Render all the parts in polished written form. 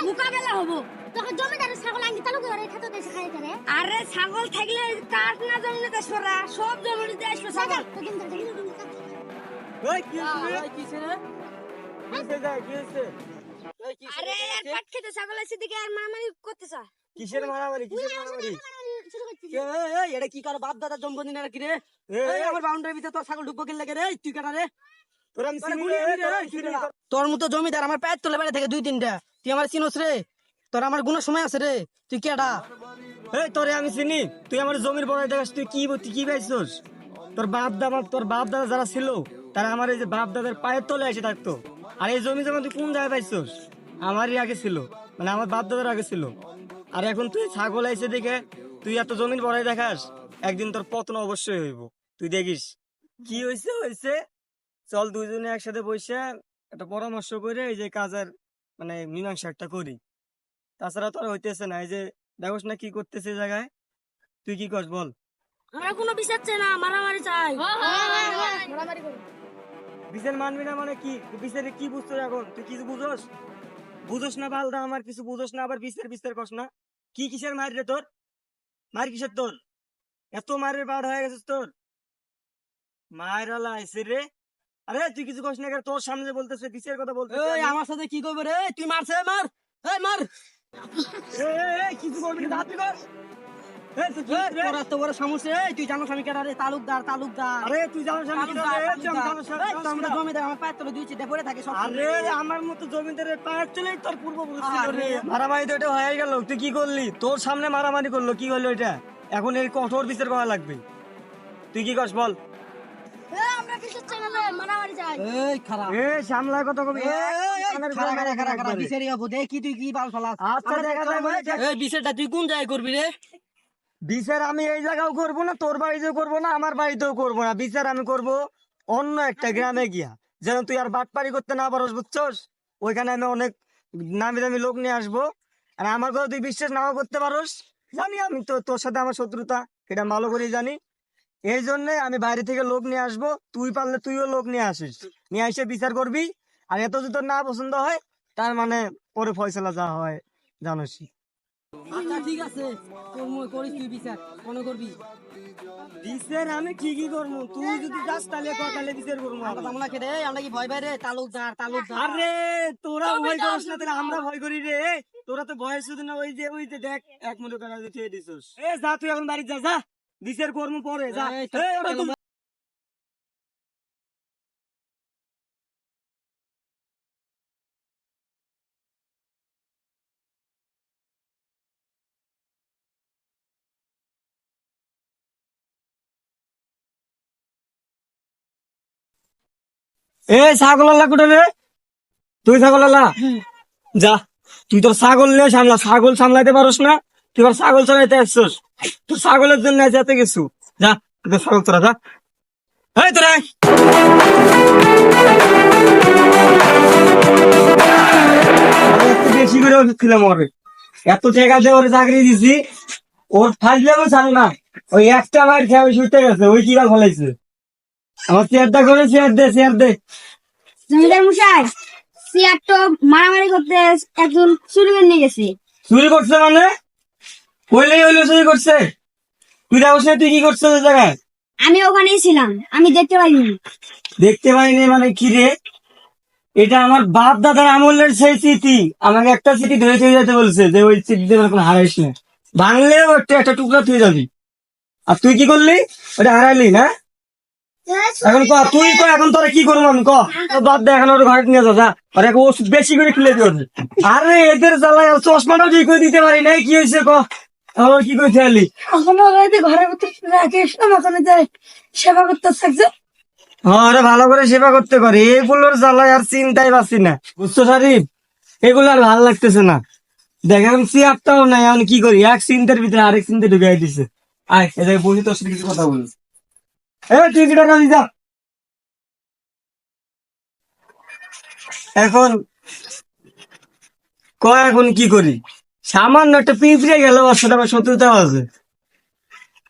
মোকাবেলা হবো। তখন জমিদারের ছাগল আঙ্গি তালু করে খেতে দেশে খাই করে আরে ছাগল থাকলে কাঠ না জমিতে সরা সব জমিতে আসবে ছাগল। তো দিন ধরে ওই কি হইছে কি হইছে রে কিসে যায় কি হইছে ওই কি আরে আর পাট খেতে ছাগল আছে দিকে আর মারামারি করতেছ। কিসের মারামারি শুরু করছি এই এটা কি করে বাপ দাদা জন্মদিন আর কি রে এই আমার বাউন্ডারির ভিতরে তোর ছাগল ঢুকবো কিল লাগে রে তুই কাটা রে তোরা আমি চিনি গুলি রে, রে, তোরা এই চিনি তুই রে। তোর মতো জমিদার আমার পায়ের তলে বেড়ে থেকে 2-3টা তুই আমার চিনোস রে তোর আমার গুণের সময় আছে রে তুই কেডা এই তোরে আমি চিনি তুই আমার জমির বড় দেখাস তুই কি পাইছস তোর বাপ দাদা যারা ছিল তারা আমার এই যে বাপ দাদার পায়ের তলে এসে থাকতো আর এই জমি জমা তুই কোন জায়গায় পাইছস আমারই আগে ছিল মানে আমার বাপ দাদার আগে ছিল আর এখন তুই ছাগল আইছে দেখে তুই এত জমির বড় দেখাস একদিন তোর পতন অবশ্যই হইব তুই দেখিস কি হইছে চল দুইজনে একসাথে বসে একটা পরামর্শ করে এই যে কাজের মানে মীমাংসা একটা করি তাছাড়া তোর হইতেছে না এই যে দেখোস না কি করতেছে এই জায়গায় তুই কি করস বল আমরা কোনো বিচার চাই না, মারামারি চাই। মারামারি করব বিচার মানবি না মানে কি বিচারে কি বুঝছো এখন তুই কিছু বুঝোস না বালদা আমার কিছু বুঝোস না আবার বিচার করস না কি কিসের মার রে তোর মার কিসের তোর এত মারের বাড় হয়ে গেছিস তোর মায়ের আলা আইসে রে আরে তুই কিছু করস না কেন? তোর সামনে বলতেছে বিচারের কথা বলতেছে এই আমার সাথে কি করবে রে তুই মারছে মার এই মার কিছু করবি না তুই কর এই, তুই কি রে? তোর এত বড় সমস্যা এই তুই জানোস আমি কেডা রে তালুকদার আরে তুই জানিস আমি কি রে? তুই জানিস আমি আমরা জমিদার আমার পায়ের তলে 2 চিটে পড়ে থাকে সব আরে আমার মতো জমিদারের পায়ের চলেই তোর পূর্বপুরুষ ছিল রে। মারামারি তো এটা হয়ে গেল তুই কি করলি তোর সামনে মারামারি করলো কি হলো এটা এখন এর কঠোর বিচার করা লাগবে তুই কি করস বল আমরা বিচার চাই না মারামারি চাই এই খারাপ এ সামলায় কথা কবি খারা বিচারি হবো দেখি তুই কি বাল ফলাস আচ্ছা দেখা যাবে এই বিচারটা তুই কোন জায়গায় করবি রে বিচার আমি এই জায়গাও করবো না তোর বাড়িতেও করবো না আমার বাড়িতেও করবো না বিচার আমি করব অন্য একটা গ্রামে গিয়া যেন তুই আর বাটপারি করতে না পারস বুঝছস ওইখানে আমি অনেক নামি দামি লোক নিয়ে আসবো আর আমার কথা তুই বিশ্বাস নাও করতে পারস জানি আমি তো তোর সাথে আমার শত্রুতা এটা ভালো করেই জানি এই জন্য আমি বাইরে থেকে লোক নিয়ে আসবো তুই পারলে তুইও লোক নিয়ে আসিস নিয়ে এসে বিচার করবি আর এত যদি তোর না পছন্দ হয় তার মানে পরে ফয়সালা যা হয় জানোসই আচ্ছা ঠিক আছে করিস তুই বিচার মনে করবি বিচার আমি ঠিকই করবো তুই যদি যাস তাহলে তাহলে বিচার করবো আমরা কে রে আমরা কি ভয় পাই রে তালুকদার আরে তোরা ভয় করিস না তাহলে আমরা ভয় করি রে তোরা তো ভয় শুধু না ওই যে দেখ এক মনে করা তুই দিছিস এ যা তুই এখন বাড়ি যা বিচার করবো পরে যা এই, ওরা তো এ ছাগল আল্লাহ কোটে রে তুই ছাগল আল্লাহ যা তুই তোর ছাগল নিয়ে সামলা ছাগল সামলাইতে পারস না তুই তোর ছাগল চালাইতে আসছিস তোর ছাগলের জন্য যেতে গেছু যা তুই তোর ছাগল তোরা যা এই তোরা আয়। আমি একটু বেশি করে ওষুধ খেলাম ওরে এত টাকা দিয়ে ওরে চাকরি দিছি ওর ফাজলেও জানে না ওই একটা মায়ের খেয়ে ওই শুতে গেছে ওই কিরা ফলাইছে আমার চেয়ারটা করে চেয়ার দে জমিদার মশাই সিয়ার তো মারামারি করতে একজন চুরি করে নিয়ে গেছে চুরি করছে মানে হইলে চুরি করছে তুই যাবস না তুই কি করছিস ওই জায়গায় আমি ওখানেই ছিলাম আমি দেখতে পাইনি দেখতে পাইনি মানে কি রে এটা আমার বাপ দাদার আমলের সেই স্মৃতি আমাকে একটা স্মৃতি ধরে চলে যেতে বলছে যে ওই স্মৃতিতে কোনো হারাইস না ভাঙলেও একটা টুকরা তুই যাবি আর তুই কি করলি ওটা হারাইলি না এখন ক তুই ক এখন তোরা কি করবো আমি ক বাদ দে এখন ওর ঘরে নিয়ে যা আর এক ওষুধ বেশি করে খেলে দিও আরে এদের জ্বালায় চশমাটাও ঠিক করে দিতে পারি নাই কি হয়েছে ক আমার কি করে খেয়ালি এখন ঘরের ভিতরে রাখে এসলাম ওখানে যাই সেবা করতে থাকছে আরে ভালো করে সেবা করতে পারে এগুলোর জ্বালায় আর চিন্তাই পাচ্ছি না বুঝছো শরীফ এগুলো আর ভালো লাগতেছে না দেখ এখন চেয়ারটাও নাই এখন কি করি এক চিন্তার ভিতরে আরেক চিন্তা ঢুকাই দিছে আয় এদের বসে তোর সাথে কিছু কথা বলিস তুই কি টাকা যা এখন এখন কি করি সামান্য একটা পিঁপড়ে গেল ওর সাথে আমার শত্রুতা আছে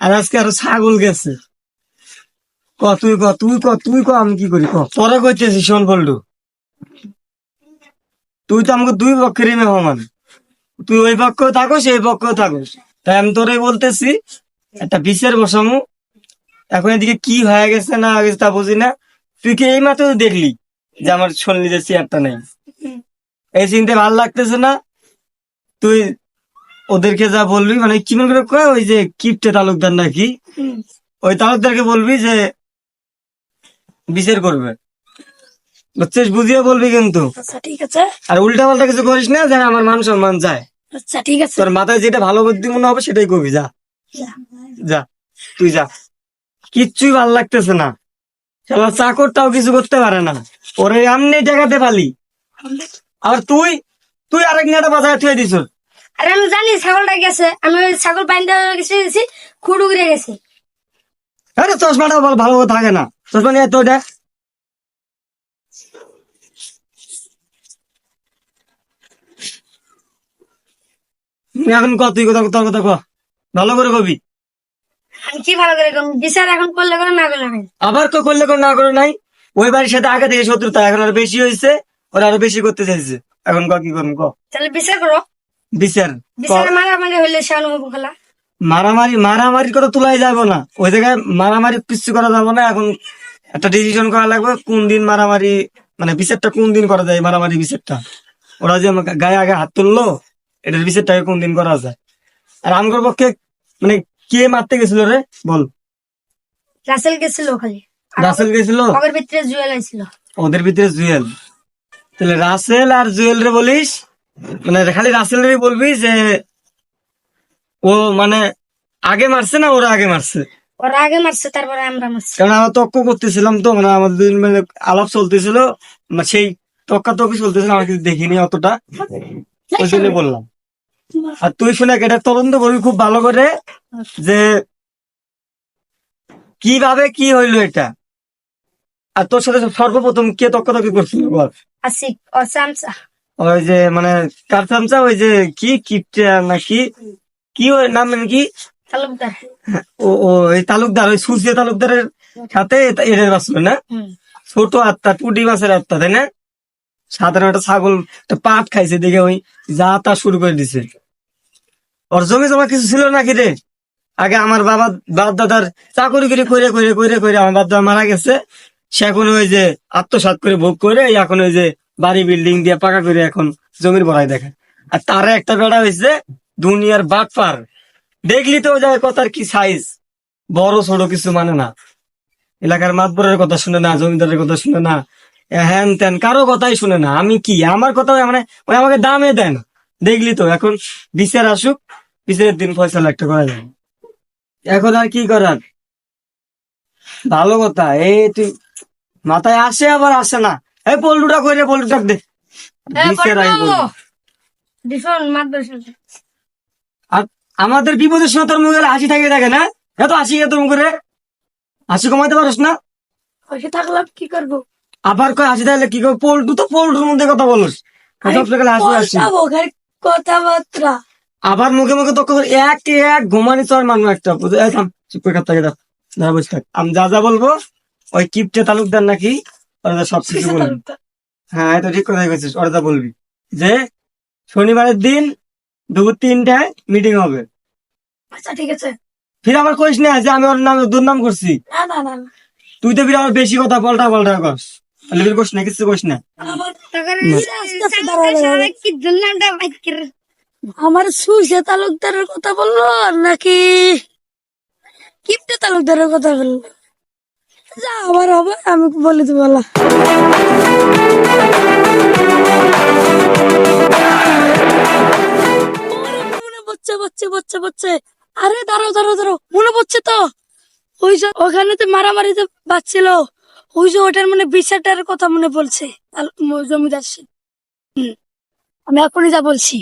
আর আজকে আরো ছাগল গেছে তুই ক আমি কি করি ক তোরা করতেছিস শোন বল্টু তুই তো আমাকে দুই পক্ষেরই মেহমান, তুই ওই পক্ষেও থাকোস এই পক্ষেও থাকোস, তাই আমি তোরে বলতেছি একটা বিচার বসামু। এখন এদিকে কি হয়ে গেছে না হয়ে গেছে তা বুঝি না, তুই কি এই মাত্র দেখলি যে আমার শুনলি যে চেয়ারটা নেই, এই চিন্তা ভালো লাগতেছে না। তুই ওদেরকে যা বলবি, মানে কি মনে করে কয়, ওই যে কিপটে তালুকদার নাকি, ওই তালুকদারকে বলবি যে বিচার করবে, বুঝছিস? বুঝিয়ে বলবি কিন্তু, আচ্ছা ঠিক আছে। আর উল্টা পাল্টা কিছু করিস না যেন আমার মান সম্মান যায়। আচ্ছা ঠিক আছে। তোর মাথায় যেটা ভালো বুদ্ধি মনে হবে সেটাই করবি, যা যা, তুই যা। কিচ্ছুই ভাল লাগতেছে না, শালা চাকরটাও কিছু করতে পারে না, ওরে এমনি টাকাতে পালি। আর তুই তুই আরেক নেটা বাজায় থুয়ে দিছ। আরে আমি জানি ছাগলটা গেছে, আমি ওই ছাগল বাইন্দা গেছে দিছি, খুঁড়ু ঘুরে গেছে। আরে চশমাটা ভালো করে থাকে না, চশমা নিয়ে তো দেখ। এখন ক, তুই কথা, তোর কথা ক, ভালো করে কবি। আমি কি ভালো করে করবো? বিচার এখন করলে করে না করলে নাই। আবার তো করলে করে না করে নাই, ওই বাড়ির সাথে আগে থেকে শত্রুতা এখন আরো বেশি হয়েছে, ওরা আরো বেশি করতে চাইছে। এখন ক, কি করবো ক? তাহলে বিচার করো। বিচার বিচারে মারামারি হইলে সে অনুভব খেলা। মারামারি মারামারির কথা তুলাই যাবো না, ওই জায়গায় মারামারি কিছু করা যাবো না। এখন একটা ডিসিশন করা লাগবে কোন দিন মারামারি, মানে বিচারটা কোন দিন করা যায়, মারামারি বিচারটা। ওরা যে আমাকে গায়ে আগে হাত তুললো, এটার বিচারটাকে কোন দিন করা যায়। আর আমার পক্ষে মানে কে মারতে গেছিল রে বল? রাসেল গেছিল খালি, রাসেল গেছিল, ওদের ভিতরে জুয়েল আইছিল। ওদের ভিতরে জুয়েল। তাহলে রাসেল আর জুয়েল রে বলিস, মানে খালি রাসেল রে বলবি যে ও মানে আগে মারছে না ওরা আগে মারছে। ওরা আগে মারছে, তারপরে আমরা মারছি। কারণ আমরা তক্ক করতেছিলাম তো, মানে আমাদের দুজন মানে আলাপ চলতেছিল, মানে সেই তক্কি চলতেছিল, আমার কিছু দেখিনি অতটা, ওই জন্য বললাম। আর তুই শুনে এটা তদন্ত করবি খুব ভালো করে যে কিভাবে কি হইলো এটা। আর তোর সাথে সর্বপ্রথম কে তক্কি করছিল বল? আসিক ওর চামচা। ওই যে মানে কার চামচা, ওই যে কি কিপটে নাকি কি, ওই নাম মানে কি, তালুকদার। ও ওই তালুকদার, ওই সুজিয়া তালুকদারের সাথে এদের বাঁচলো না, ছোট আত্মা, টুটি মাছের আত্মা, তাই না? সাধারণ একটা ছাগল একটা পাট খাইছে দেখে ওই যা তা শুরু করে দিছে। ওর জমি জমা কিছু ছিল নাকি রে? আগে আমার বাপ দাদার চাকরি করে করে করে করে আমার বাপ দাদা মারা গেছে, সে এখন ওই যে আত্মসাৎ করে ভোগ করে এখন ওই যে বাড়ি বিল্ডিং দিয়ে পাকা করে এখন জমির বড়াই দেখে। আর তার একটা বেড়া হয়েছে দুনিয়ার বাটপার, দেখলি তো ওই জায়গায় কথার কি সাইজ, বড় ছোট কিছু মানে না, এলাকার মাতবরের কথা শুনে না, জমিদারের কথা শুনে না, হ্যান ত্যান কারো কথাই শুনে না। আমি কি, আমার কথা মানে ওই আমাকে দামে দেন। দেখলি তো, এখন বিচার আসুক, বিচারের দিন ফয়সালা একটা করা যাবে। এখন আর কি করার, ভালো কথা। এই তুই মাথায় আসে আবার আসে না, এই পল্টুটা করে পল্টুটা দে বিচার আগে করবো। আর আমাদের বিপদের সময় তোর মুখে হাসি থাকে না, এত হাসি তোর মুখে, হাসি কমাইতে পারিস না? পয়সা থাকলাম কি করবো? আবার কয় হাসি থাকলে কি করবো? পল্টু তো পল্টুর মধ্যে কথা বলিস, হাসি কথাবার্তা আবার মুখে মুখে তো এক এক ঘুমানি চর মানবো একটা। চুপ করে থাকে, বসে থাক। আমি যা যা বলবো ওই কিপটে তালুকদার নাকি ওরা সব কিছু বলবি। হ্যাঁ তো ঠিক কথাই বলছিস, ওরা যা বলবি যে শনিবারের দিন দুপুর 3টায় মিটিং হবে। আচ্ছা ঠিক আছে। ফির আবার কইস না যে আমি ওর নাম দুর্নাম করছি। না না না, তুই তো ফির আমার বেশি কথা পাল্টা করস, তাহলে ফির কইস না, কিছু কইস না। আমার সুইসে তালুকদারের কথা বললো নাকি কিপটে তালুকদারের কথা বললো, যা আবার হবে আমি বলে দেবো। মনে পড়ছে পড়ছে পড়ছে পড়ছে, আরে দাঁড়াও দাঁড়াও দাঁড়াও, মনে পড়ছে তো, ওই যে ওখানে তো মারামারিতে বাঁচছিল, ওই যে ওটার মানে বিচারটার কথা মনে পড়ছে, জমিদার সিং। আমি এখনই যা বলছি।